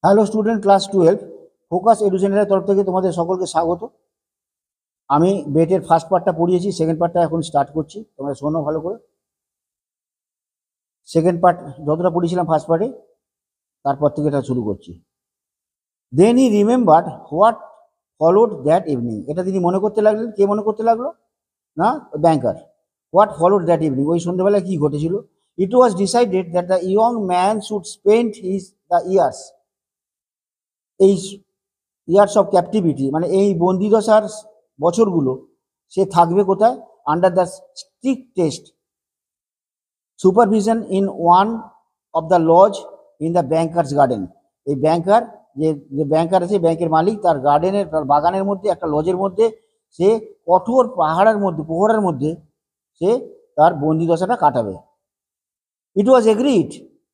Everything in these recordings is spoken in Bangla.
হ্যালো স্টুডেন্ট, ক্লাস 12 ফোকাস এডুকেশনের তরফ থেকে তোমাদের সকলকে স্বাগত। আমি বেটের ফার্স্ট পার্টটা পড়িয়েছি, সেকেন্ড পার্টটা এখন স্টার্ট করছি, তোমরা শোনো ভালো করে। সেকেন্ড পার্ট যতটা পড়িয়েছিলাম ফার্স্ট পার্টে, তারপর থেকে এটা শুরু করছি। Then he remembered what followed that evening. এটা তিনি মনে করতে লাগলেন। কে মনে করতে লাগলো? না, banker. What followed that evening, ওই সন্ধ্যেবেলায় কি ঘটেছিল? It was decided that the young man should spend the years, এই ইয়ার্স অফ ক্যাপটিভিটি, মানে এই বন্দিদশার বছরগুলো সে থাকবে কোথায়? Under the strict test supervision in one of the lodge in the banker's garden. এই ব্যাংকার, যে ব্যাংকার আছে, ব্যাংকের মালিক, তার গার্ডেনের, তার বাগানের মধ্যে, একটা লজের মধ্যে সে কঠোর প্রহরার মধ্যে সে তার বন্দিদশাটা কাটাবে। It was agreed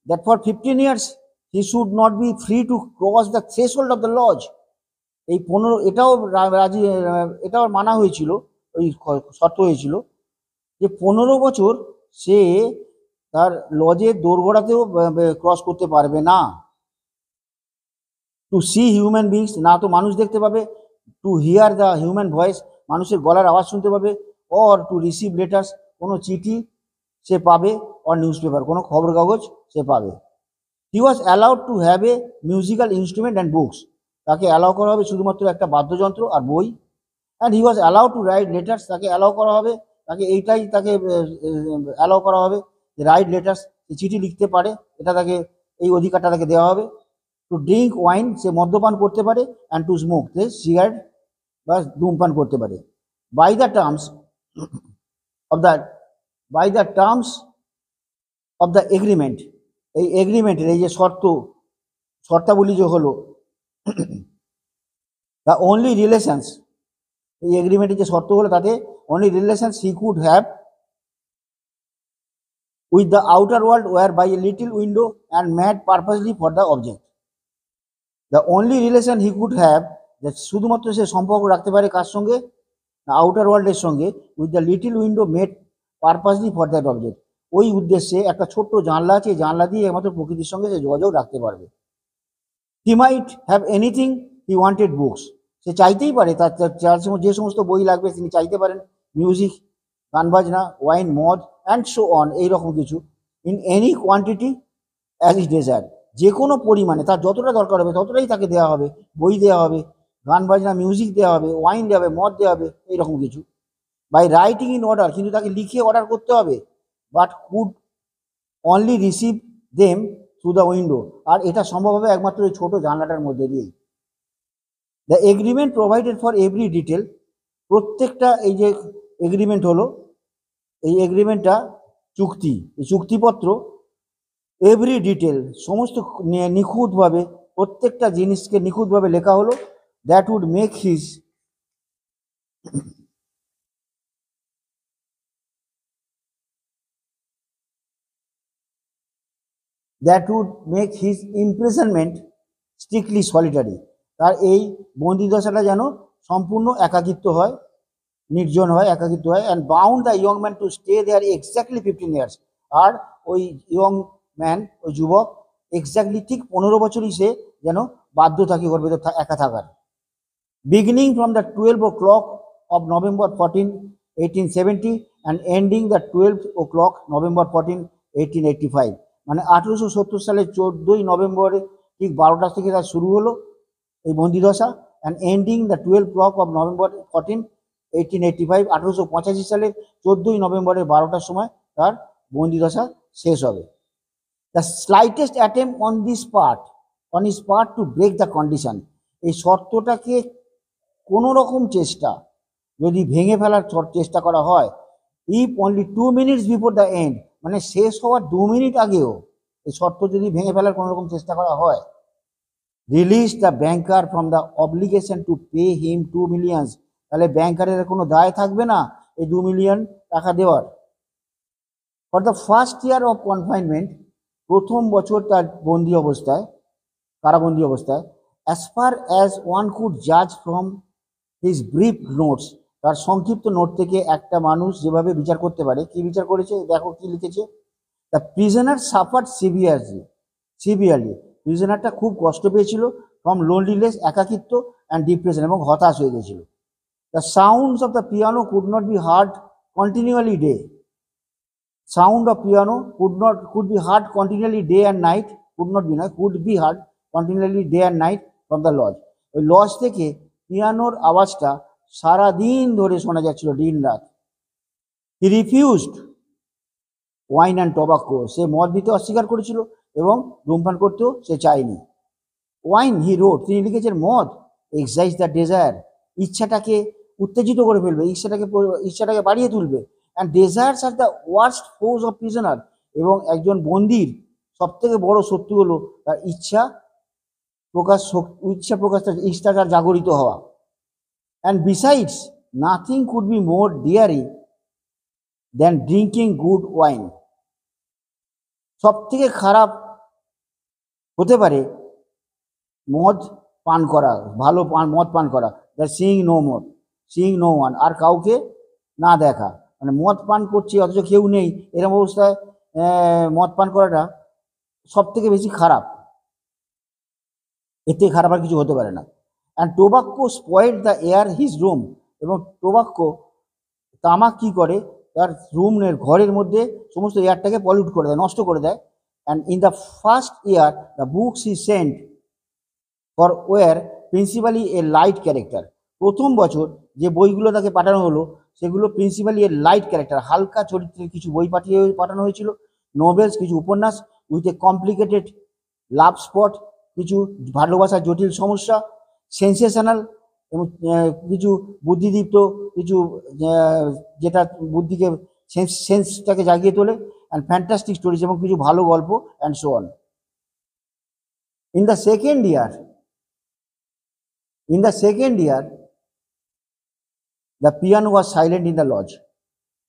that for 15 years he should not be free to cross the threshold of the lodge. এই 15, এটাও মানা হয়েছিল, ওই শর্ত হয়েছিল যে 15 বছর সে তার লজের দোরগোড়াতেও ক্রস করতে পারবে না। টু সি হিউম্যান বিংস, না তো মানুষ দেখতে পাবে। To hear the human voice, মানুষের গলার আওয়াজ শুনতে পাবে। অর টু রিসিভ লেটার্স, কোনো চিঠি সে পাবে। অর নিউজ পেপার, কোনো খবর কাগজ সে পাবে। He was allowed to have a musical instrument and books, তাকে অ্যালাউ করা হবে শুধুমাত্র একটা বাদ্যযন্ত্র আর বই। And he was allowed to write letters, তাকে অ্যালাউ করা হবে, তাকে অ্যালাউ করা হবে যে রাইট লেটার্স, চিঠি লিখতে পারে, এটা তাকে, এই অধিকারটা তাকে দেওয়া হবে। টু ড্রিঙ্ক ওয়াইন, সে মদ্যপান করতে পারে। অ্যান্ড টু স্মোক, সে সিগারেট বা ধূমপান করতে পারে। By the terms of the by the terms of the agreement, এই এগ্রিমেন্টের এই যে শর্তাবলী যে হলো, দ্য অনলি রিলেশনস, এই এগ্রিমেন্টের যে শর্ত হলো তাতে only relations he could have with the outer world were by a little window and made purposely for the object. The only relation he could have, শুধুমাত্র সে সম্পর্ক রাখতে পারে কার সঙ্গে? আউটার ওয়ার্ল্ডের সঙ্গে। With the little window made purposely for that object, ওই উদ্দেশ্যে একটা ছোট্ট জানলা আছে, এই জানলা দিয়ে একমাত্র প্রকৃতির সঙ্গে সে যোগাযোগ রাখতে পারবে। He might have anything he wanted books, সে চাইতেই পারে, তার যে সমস্ত বই লাগবে তিনি চাইতে পারেন। মিউজিক, গান বাজনা, ওয়াইন, মদ অ্যান্ড সো অন, এইরকম কিছু। In any quantity as is desire, যে কোনো পরিমাণে তার যতটা দরকার হবে ততটাই তাকে দেওয়া হবে। বই দেওয়া হবে, গান বাজনা, মিউজিক দেওয়া হবে, ওয়াইন দেওয়া হবে, মদ দেওয়া হবে, এইরকম কিছু। বাই রাইটিং ইন অর্ডার, কিন্তু তাকে লিখে অর্ডার করতে হবে। But could only receive them through the window, আর এটা সম্ভব হবে একমাত্র ওই ছোটো জানলাটার মধ্যে দিয়েই। The agreement provided for every detail, প্রত্যেকটা এই যে এগ্রিমেন্ট হলো, এই এগ্রিমেন্টটা চুক্তি, এই চুক্তিপত্র, এভরি ডিটেল, সমস্ত নিখুঁতভাবে, প্রত্যেকটা জিনিসকে নিখুঁতভাবে লেখা হলো। That would make his imprisonment strictly solitary, তার এই বন্দিদশাটা যেন সম্পূর্ণ একাকিত্ব হয়, নির্জন হয়, একাকিত্ব হয়। And bound the young man to stay there exactly 15 years, আর ওই ইয়ং ম্যান, ওই যুবক, এক্স্যাক্টলি ঠিক 15 বছরই সে যেন বাধ্য থাকে ওর ভেতর একা থাকার। Beginning from the 12 o'clock of November 14, 1870 and ending the 12 o'clock November 14, 1885, মানে 1870 সালের 14ই নভেম্বরে ঠিক 12টা থেকে তার শুরু হলো এই বন্দিদশা। And ending the 12 o'clock of November 14, 1885, 1885 সালের 14ই নভেম্বরের 12টার সময় তার বন্দিদশা শেষ হবে। The slightest attempt on his part to break the condition, এই শর্তটাকে কোনো রকম চেষ্টা যদি ভেঙে ফেলার চেষ্টা করা হয়, if only 2 minutes before the end, মানে শেষ হওয়ার 2 মিনিট আগেও এই শর্ত যদি ভেঙে ফেলার কোনো রকম চেষ্টা করা হয়, release the banker from the obligation to pay him 2 million, তাহলে ব্যাংকারের কোনো দায় থাকবে না এই 2 মিলিয়ন টাকা দেওয়ার। For the first year of confinement, প্রথম বছর তার বন্দি অবস্থায়, কারাবন্দি অবস্থায়, as far as one could জাজ ফ্রম হিজ ব্রিফ নোটস, তার সংক্ষিপ্ত নোট থেকে একটা মানুষ যেভাবে বিচার করতে পারে, কি বিচার করেছে দেখো কি লিখেছে। দ্য প্রিজনার সাফার্ড সিভিয়ারলি, প্রিজনারটা খুব কষ্ট পেয়েছিল ফ্রম লোনলিনেস, একাকিত্ব অ্যান্ড ডিপ্রেশন, এবং হতাশ হয়ে গেছিল। The sounds of the piano could not be heard continually day, sound of piano could be heard continually day and night, could not be না, could be heard continually day and night from the lodge। ওই লজ থেকে পিয়ানোর আওয়াজটা সারা দিন ধরে শোনা যাচ্ছিল, দিন রাত। He refused wine and tobacco, সে মদ দিতে অস্বীকার করেছিল এবং ধূমপান করতেও সে চায়নি। ওয়াইন, হি রোড, তিনি লিখেছেন, মদ এক্সাইজ দ্য ডেজায়ার, ইচ্ছাটাকে উত্তেজিত করে ফেলবে, ইচ্ছাটাকে বাড়িয়ে তুলবে। And desires are the worst foes of prisoner, এবং একজন বন্দির সব থেকে বড় শত্রু হলো তার ইচ্ছাটা জাগরিত হওয়া। And besides nothing could be more ডিয়ারিং than drinking good wine, সব থেকে খারাপ হতে পারে মদ পান করা, ভালো মদ পান করা, দ্য সিইং নো ওয়ান, আর কাউকে না দেখা, মানে মদ পান করছি অথচ কেউ নেই, এরকম অবস্থায় মদ পান করাটা সব থেকে বেশি খারাপ, এতে খারাপ আর কিছু হতে পারে না। And টোবাক্কো spoiled the air his room, এবং তামাক কী করে, তার রুমের ঘরের মধ্যে সমস্ত এয়ারটাকে পলিউট করে দেয়, নষ্ট করে দেয়। And in the first year the books he sent for were principally a light character, প্রথম বছর যে বইগুলো তাকে পাঠানো হলো সেগুলো প্রিন্সিপালি এ লাইট ক্যারেক্টার, হালকা চরিত্রের কিছু বই পাঠানো হয়েছিল, নোভেলস, কিছু উপন্যাস, with a complicated love spot, কিছু ভালোবাসার জটিল সমস্যা, সেন্সেশনাল এবং কিছু বুদ্ধিদীপ্ত, কিছু যেটা বুদ্ধিকে সেন্সটাকে জাগিয়ে তোলে, অ্যান্ড ফ্যান্টাস্টিক স্টোরিজ, এবং কিছু ভালো গল্প, and so on. In the second year the piano was silent in the lodge,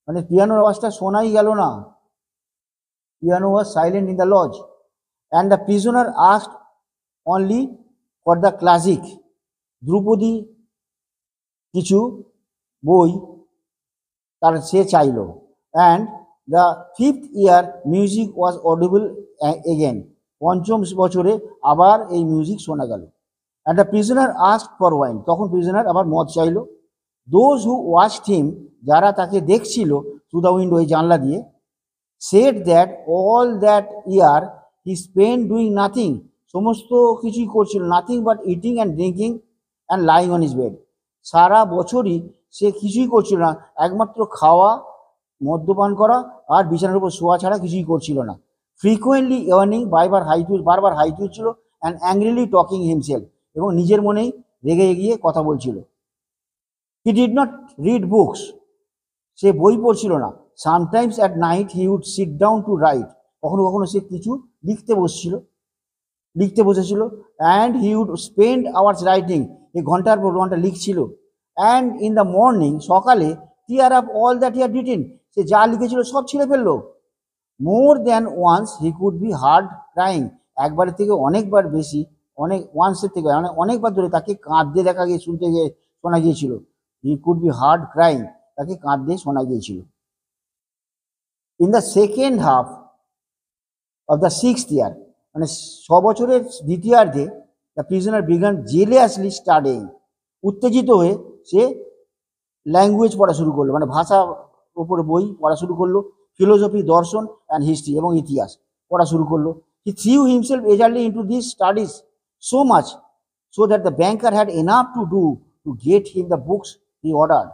মানে পিয়ানোর আওয়াজটা শোনাই গেল না, piano was silent in the lodge. And the prisoner asked only for the classic, ধ্রুপদী কিছু বই সে চাইল। And the fifth year music was audible again, পঞ্চম বছরে আবার এই মিউজিক শোনা গেল। And the prisoner asked for wine, তখন প্রিজনার আবার মদ চাইল। দোজ হু ওয়াচড হিম, যারা তাকে দেখছিল থ্রু দ্য উইন্ডো, এই জানলা দিয়ে, said that all that year he spend doing nothing, সমস্ত কিছুই করছিল, nothing but eating and drinking and lying on his bed, সারা বছরই সে কিছুই করছিল না, একমাত্র খাওয়া, মদ্যপান করা আর বিছানার উপর শোয়া ছাড়া কিছুই করছিল না। ফ্রিকুয়েন্টলি ইয়ার্নিং, বারবার হাই তুলছিল, অ্যান্ড অ্যাংরিলি টকিং হিমসেলফ, এবং নিজের মনেই রেগে গিয়ে কথা বলছিল। He did not read books, সে বই পড়ছিল না। Sometimes at night he would sit down to write, কখনো কখনো সে কিছু লিখতে বসেছিল। And he would spend hours writing, এই ঘন্টার পর ঘন্টা লিখছিল। অ্যান্ড ইন দ্য মর্নিং, সকালে, tear up all that he had written, সে যা লিখেছিল সব ছিঁড়ে ফেললো। More than once he could be heard crying, একবারের থেকে অনেকবার বেশি, ওয়ান্সের থেকে অনেকবার ধরে তাকে কাঁদতে শোনা গিয়েছিল। হি কুড বি হার্ড ক্রাইং, তাকে কাঁদতে শোনা গিয়েছিল। In the second half of the sixth ইয়ার, মানে 6 বছরের দ্বিতীয়ার্ধে, দ্য প্রিজনার বিগান জেলিয়াসলি স্টাডিং, উত্তেজিত হয়ে সে ল্যাঙ্গুয়েজ পড়া শুরু করলো, মানে ভাষা উপরে বই পড়া শুরু করলো, ফিলোসফি, দর্শন অ্যান্ড হিস্ট্রি, এবং ইতিহাস পড়া শুরু করলো। He threw himself eagerly into this studies so much so that the banker had enough to do to get him the books he order,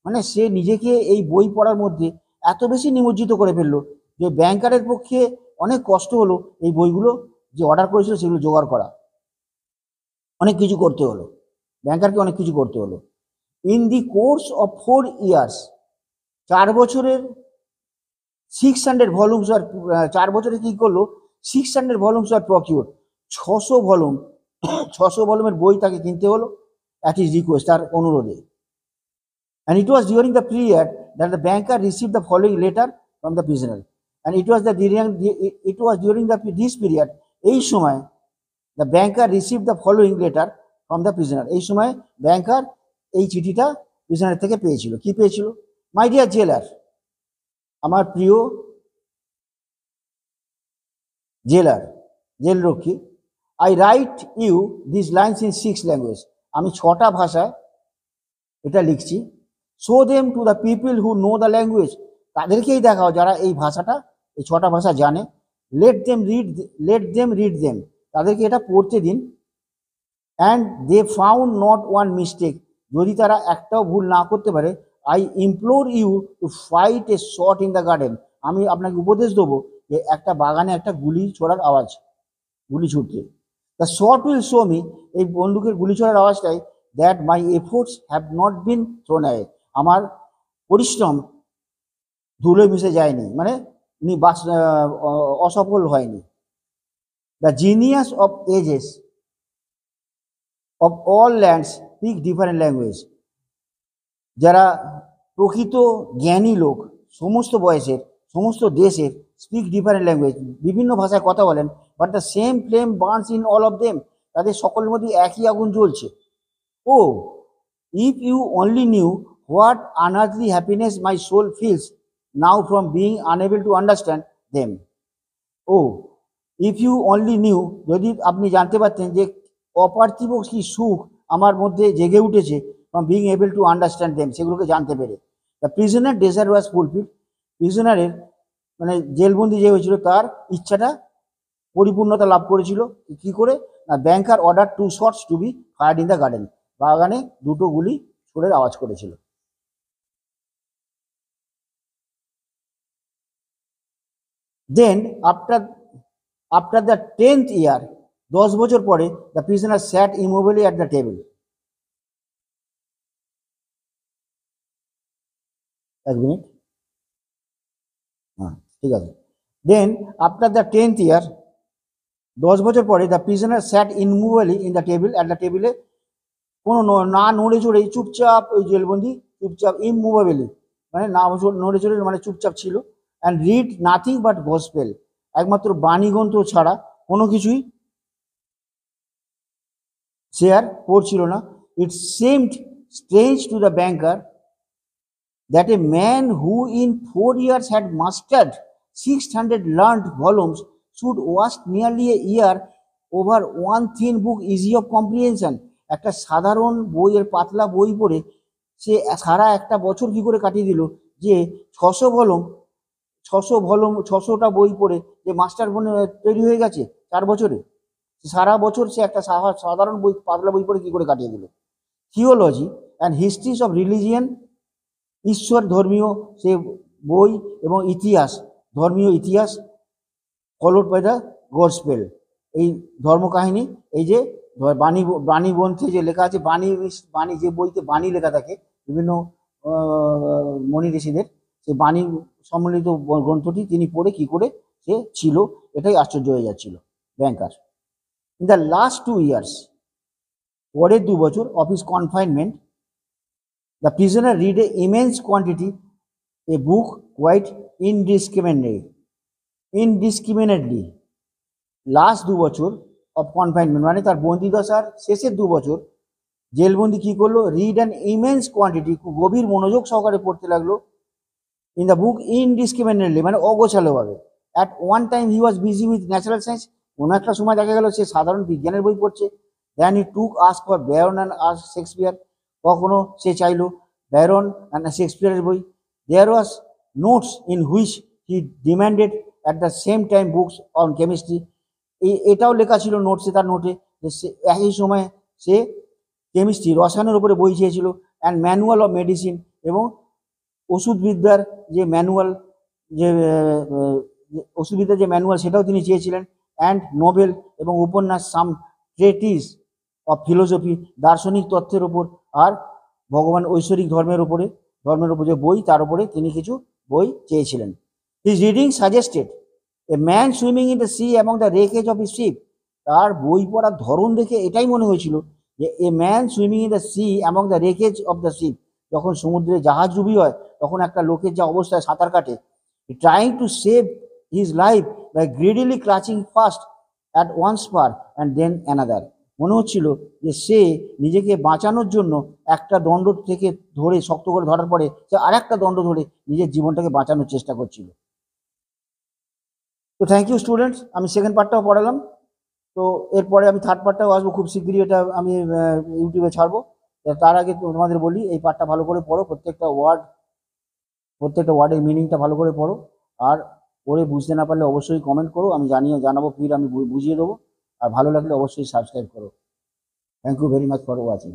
মানে সে নিজেকে এই বই পড়ার মধ্যে এত বেশি নিমজ্জিত করে ফেললো যে ব্যাংকারের পক্ষে অনেক কষ্ট হলো এই বইগুলো যে অর্ডার করেছিল সেগুলো জোগাড় করা, অনেক কিছু করতে হলো, ব্যাংকারকে অনেক কিছু করতে হলো। In the course of 4 years, 4 বছরের 600 ভলিউমস আর 4 বছরে কি করলো, 600 ভলিউমস আর প্রকিউর, 600 ভলিউমের বই তাকে কিনতে হলো অ্যাট হিজ রিকোয়েস্ট, তার অনুরোধে। And it was during the period that the banker received the following letter from the prisoner. And it was during this period, এই সময়, the banker received the following letter from the prisoner. এই সময় ব্যাংকার এই চিঠিটা প্রিজনার থেকে পেয়েছিল। কি পেয়েছিল? মাই ডিয়ার জেলার, আমার প্রিয় জেলার, জেলরক্ষী, I write you this lines in 6 language, আমি 6টা ভাষায় এটা লিখছি। Show them to the people who know the language, তাদেরকেই দেখাও যারা এই ভাষাটা, এই 6টা ভাষা জানে। লেট দেম রিড দেম, তাদেরকে এটা পড়তে দিন। And they found not one mistake, যদি তারা একটাও ভুল না করতে পারে, I implore you to fight a shot in the garden, আমি আপনাকে উপদেশ দেবো যে একটা বাগানে একটা গুলি ছোড়ার আওয়াজ, গুলি ছুটতে। The shot will show me, এই বন্দুকের গুলি ছোড়ার আওয়াজটাই, that my efforts have not been thrown away, আমার পরিশ্রম ধুলোয় মিশে যায়নি, মানে অসফল হয়নি। The genius of ages of all lands speak different language, যারা প্রকৃত জ্ঞানী লোক সমস্ত বয়সের সমস্ত দেশের, স্পিক ডিফারেন্ট ল্যাঙ্গুয়েজ, বিভিন্ন ভাষায় কথা বলেন, but the same flame burns in all of them, তাদের সকলের মধ্যে একই আগুন জ্বলছে। Oh if you only knew what unearthly happiness my soul feels now from being unable to understand them. Oh if you only knew, যদি আপনি জানতে পারতেন যে অপার্থিব কি সুখ আমার মধ্যে জেগে উঠেছে, from being able to understand them, সেগুলোকে জানতে পেরে। The prisoner desire was fulfil, প্রিজনারের মানে জেলবন্দি যে হয়েছিল তার ইচ্ছাটা পরিপূর্ণতা লাভ করেছিল। কি করে না, banker order 2 shots to be fired in the garden, বাগানে 2টো গুলি ছোড়ের আওয়াজ করেছিল। দেন আফটার দ্য 10th ইয়ার, 10 বছর পরে, the prisoner sat immovably at the table. এক মিনিট, হ্যাঁ ঠিক আছে। দেন আফটার দ্য 10th ইয়ার, 10 বছর পরে, the prisoner sat immovably in the table, at the টেবিলে, কোনো না নড়ে চড়ে চুপচাপ, ওই জেলবন্দি চুপচাপ, ইমুভেবলি মানে না নড়ে চড়ে মানে চুপচাপ ছিল। And read nothing but gospel, একমাত্র বাণীগ্রন্থ ছাড়া কোনো কিছুই সে আর পড়ছিল না। It seemed strange to the banker that a man who in 4 years had mastered 600 learned volumes should waste nearly a year over one thin book easy of comprehension, একটা সাধারণ বইয়ের পাতলা বই পড়ে সে সারা একটা বছর কি করে কাটিয়ে দিল, যে 600টা বই পড়ে যে মাস্টার বনে তৈরি হয়ে গেছে 4 বছরে, সারা বছর সে একটা সাধারণ বই পাতলা বই পড়ে কি করে কাটিয়ে দিল। Theology and histories of religion, ঈশ্বর ধর্মীয় সে বই এবং ইতিহাস, ধর্মীয় ইতিহাস, ফলোড বাই দ্য গসপেল, এই ধর্মকাহিনী, এই যে বাণী গ্রন্থে যে লেখা আছে, বাণী যে বইতে বাণী লেখা থাকে বিভিন্ন মনি ঋষিদের, সেই বাণী সম্মিলিত গ্রন্থটি তিনি পড়ে কি করে সে ছিল, এটাই আশ্চর্য হয়ে যাচ্ছিল ব্যাংকার। ইন দ্য লাস্ট 2 ইয়ার্স, পরের 2 বছর of his confinement, the prisoner read an immense quantity, a book quite indiscriminately. Last 2 বছর অফ কনফাইনমেন্ট মানে তার বন্দিদশার শেষের 2 বছর জেলবন্দি কি করলো, রিড অ্যান ইমেন্স কোয়ান্টিটি, খুব গভীর মনোযোগ সহকারে পড়তে লাগলো। ইন দ্য বুক ইনডিসক্রিমিনেটলি মানে অগোছালোভাবে। At one time he was busy with natural science, কোনো একটা সময় দেখা গেল সে সাধারণ বিজ্ঞানের বই পড়ছে। Then he took ask for Byron and ask Shakespeare, কখনো সে চাইলো ব্যারন অ্যান্ড শেক্সপিয়ারের বই। There was notes in which he demanded at the same time books on chemistry, এটাও লেখা ছিল নোটসে, তার নোটে যে সে একই সময় সে কেমিস্ট্রি রসায়নের উপরে বই চেয়েছিল। অ্যান্ড ম্যানুয়াল অফ মেডিসিন, এবং ওষুধবিদ্যার যে ম্যানুয়াল, যে ওষুধবিদ্যার যে ম্যানুয়াল সেটাও তিনি চেয়েছিলেন। অ্যান্ড নোবেল এবং উপন্যাস, সাম ট্রেটিস অফ ফিলোসফি, দার্শনিক তত্ত্বের ওপর, আর ভগবান ঐশ্বরিক ধর্মের ওপরে যে বই তার উপরে তিনি কিছু বই চেয়েছিলেন। His reading suggested a man swimming in the sea among the wreckage of his ship, তার বই পড়ার ধরন দেখে এটাই মনে হয়েছিল যে a man swimming in the sea among the wreckage of the ship, যখন সমুদ্রে জাহাজ ডুবি হয় তখন একটা লোকের যা অবস্থায় সাঁতার কাটে, trying to save his life by greedily clutching first at one spar and then another, মনে হচ্ছিল যে সে নিজেকে বাঁচানোর জন্য একটা দণ্ড থেকে ধরে শক্ত করে ধরার পরে সে আরেকটা দণ্ড ধরে নিজের জীবনটাকে বাঁচানোর চেষ্টা করছিল। তো থ্যাংক ইউ স্টুডেন্টস, আমি সেকেন্ড পার্টটাও পড়ালাম। তো এরপরে আমি থার্ড পার্টটাও আসবো খুব শিগগিরই, এটা আমি ইউটিউবে ছাড়বো। তার আগে তোমাদের বলি এই পার্টটা ভালো করে পড়ো, প্রত্যেকটা ওয়ার্ডের মিনিংটা ভালো করে পড়ো। আর পড়ে বুঝতে না পারলে অবশ্যই কমেন্ট করো, আমি জানাবো, ফির আমি বুঝিয়ে দেবো। আর ভালো লাগলে অবশ্যই সাবস্ক্রাইব করো। Thank you very much for watching.